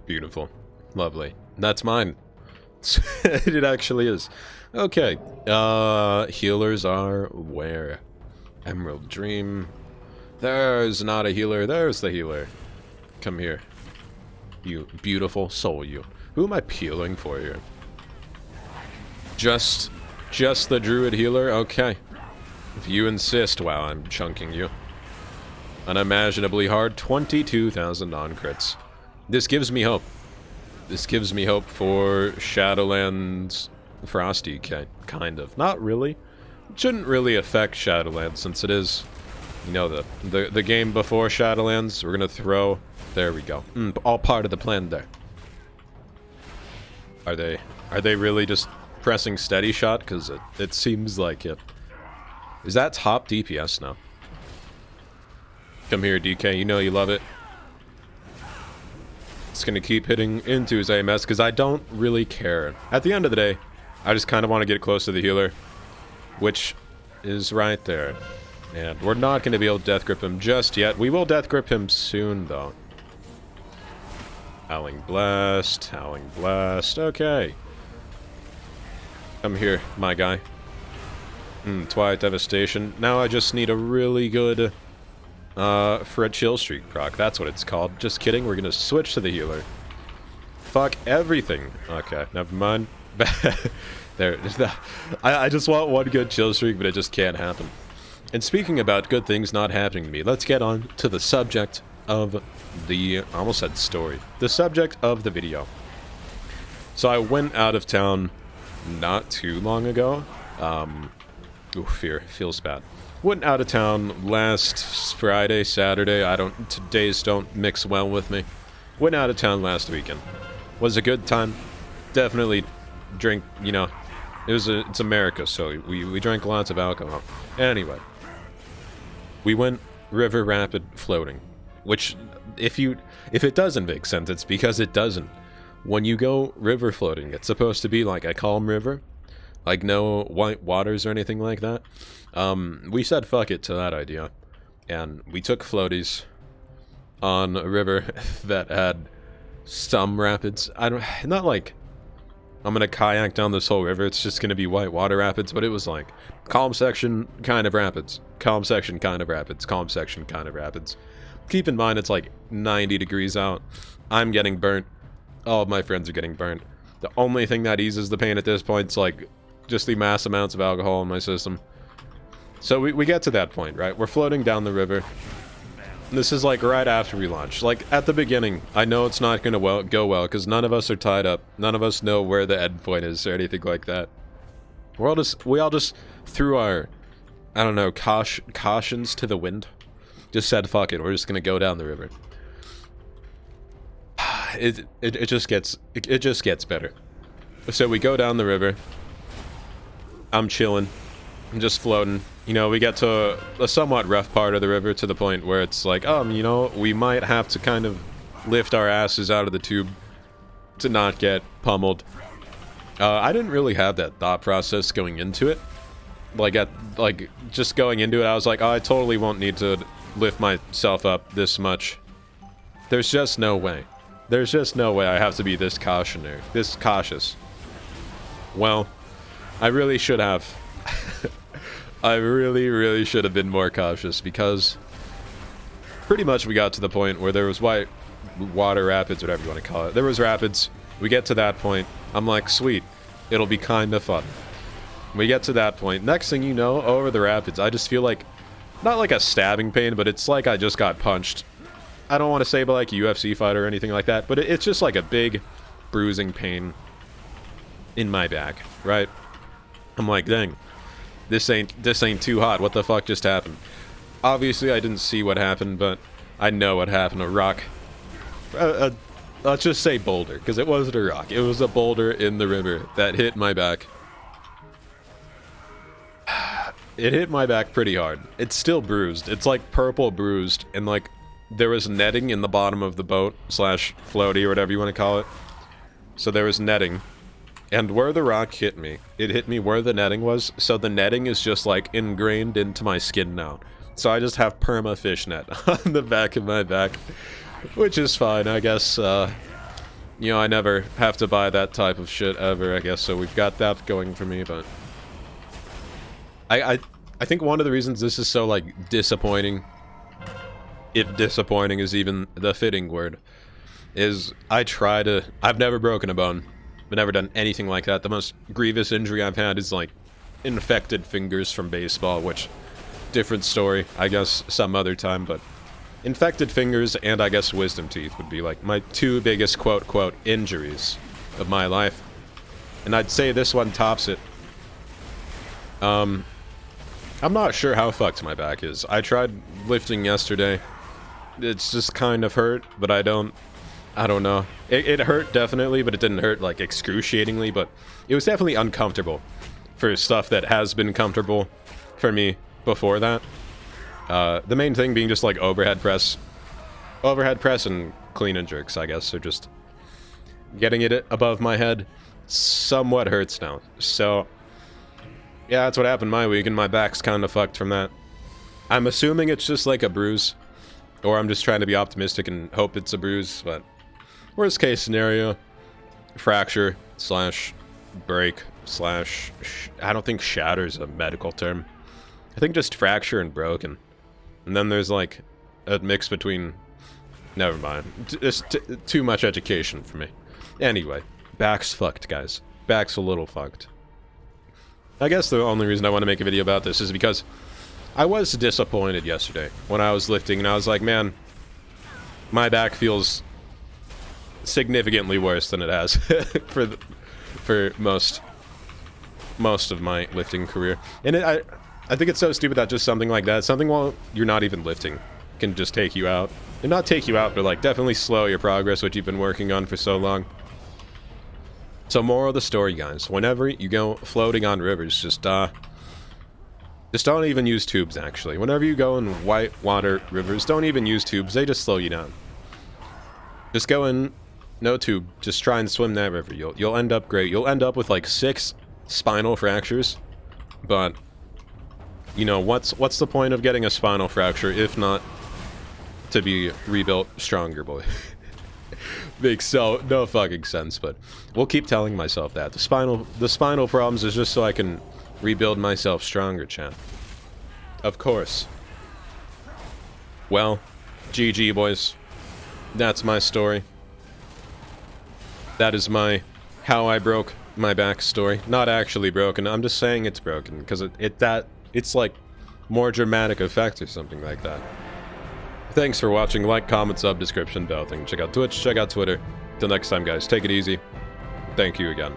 Beautiful. Lovely. That's mine. It actually is. Okay. Healers are where? Emerald Dream. There's not a healer. There's the healer. Come here. You beautiful soul, you. Who am I peeling for here? Just the druid healer? Okay. If you insist, wow, I'm chunking you. Unimaginably hard. 22,000 non-crits. This gives me hope. This gives me hope for Shadowlands Frosty, kind of. Not really. It shouldn't really affect Shadowlands since it is, you know, the game before Shadowlands. We're gonna throw... There we go. All part of the plan there. Are they really just pressing steady shot? Because it seems like it. Is that top DPS now? Come here, DK. You know you love it. It's gonna keep hitting into his AMS because I don't really care. At the end of the day, I just kind of want to get close to the healer, which is right there. And we're not going to be able to death grip him just yet. We will death grip him soon, though. Howling Blast, Howling Blast. Okay. Come here, my guy. Twilight Devastation. Now I just need a really good for a chill streak proc. That's what it's called. Just kidding. We're going to switch to the healer. Fuck everything. Okay, never mind. There. I just want one good chill streak, but it just can't happen. And speaking about good things not happening to me, let's get on to the subject of the... I almost said story. The subject of the video. So I went out of town not too long ago. Feels bad. Went out of town last Friday, Saturday. Days don't mix well with me. Went out of town last weekend. Was a good time. Definitely drink, you know, it's America, so we drank lots of alcohol. Anyway, we went river rapid floating, which if it doesn't make sense, it's because it doesn't. When you go river floating, it's supposed to be like a calm river, like no white waters or anything like that. We said fuck it to that idea, and we took floaties on a river that had some rapids. Not like I'm gonna kayak down this whole river, it's just gonna be white water rapids, but it was like calm section, kind of rapids, calm section, kind of rapids, calm section, kind of rapids. Keep in mind it's like 90 degrees out. I'm getting burnt. All of my friends are getting burnt. The only thing that eases the pain at this point is like just the mass amounts of alcohol in my system. So we get to that point, right? We're floating down the river. This is like right after we launch. Like at the beginning, I know it's not gonna go well because none of us are tied up. None of us know where the end point is or anything like that. We all just threw our, I don't know, cautions to the wind. Just said fuck it. We're just gonna go down the river. It just gets better. So we go down the river. I'm chilling. I'm just floating. You know, we get to a somewhat rough part of the river to the point where it's like, you know, we might have to kind of lift our asses out of the tube to not get pummeled. I didn't really have that thought process going into it. Just going into it, I was like, I totally won't need to lift myself up this much. There's just no way. There's just no way I have to be this cautious. Well, I really should have. I really should have been more cautious because pretty much we got to the point where there was white water rapids, whatever you want to call it. There was rapids. We get to that point. I'm like, sweet. It'll be kind of fun. We get to that point. Next thing you know, over the rapids, I just feel like, not like a stabbing pain, but it's like I just got punched. I don't want to say but like a UFC fight or anything like that, but it's just like a big bruising pain in my back, right? I'm like, dang. This ain't too hot. What the fuck just happened? Obviously, I didn't see what happened, but I know what happened. A rock. Let's just say boulder, because it wasn't a rock. It was a boulder in the river that hit my back. It hit my back pretty hard. It's still bruised. It's like purple bruised, and like there was netting in the bottom of the boat / floaty or whatever you want to call it. So there was netting. And where the rock hit me, it hit me where the netting was, so the netting is just like ingrained into my skin now. So I just have perma fishnet on the back of my back, which is fine, I guess. You know, I never have to buy that type of shit ever, I guess, so we've got that going for me, but... I think one of the reasons this is so, like, disappointing, if disappointing is even the fitting word, is I've never broken a bone. I've never done anything like that. The most grievous injury I've had is, like, infected fingers from baseball, which, different story, I guess, some other time, but... Infected fingers and, I guess, wisdom teeth would be, like, my two biggest quote-quote injuries of my life. And I'd say this one tops it. I'm not sure how fucked my back is. I tried lifting yesterday. It's just kind of hurt, but I don't know. It hurt, definitely, but it didn't hurt, like, excruciatingly, but it was definitely uncomfortable for stuff that has been comfortable for me before that. The main thing being just, like, overhead press and clean and jerks, I guess, so just getting it above my head somewhat hurts now. So, yeah, that's what happened my week, and my back's kind of fucked from that. I'm assuming it's just, like, a bruise, or I'm just trying to be optimistic and hope it's a bruise, but worst case scenario, fracture slash break slash, I don't think shatter is a medical term. I think just fracture and broken. And then there's, like, a mix between... Never mind. It's too much education for me. Anyway, back's fucked, guys. Back's a little fucked. I guess the only reason I want to make a video about this is because I was disappointed yesterday when I was lifting, and I was like, man, my back feels significantly worse than it has for most of my lifting career. And I think it's so stupid that just something like that, something while you're not even lifting, can just take you out. And not take you out, but, like, definitely slow your progress, which you've been working on for so long. So, moral of the story, guys. Whenever you go floating on rivers, just don't even use tubes, actually. Whenever you go in white water rivers, don't even use tubes. They just slow you down. Just go in, no tube. Just try and swim that river. You'll end up great. You'll end up with, like, 6 spinal fractures. But... you know, what's the point of getting a spinal fracture if not to be rebuilt stronger, boy? Makes no fucking sense, but we'll keep telling myself that. The spinal problems is just so I can rebuild myself stronger, chat. Of course. Well, GG, boys. That's my story. That is my how I broke my back story. Not actually broken. I'm just saying it's broken because it's like more dramatic effect or something like that. Thanks for watching. Like, comment, sub, description, bell thing. Check out Twitch, check out Twitter. Till next time, guys. Take it easy. Thank you again.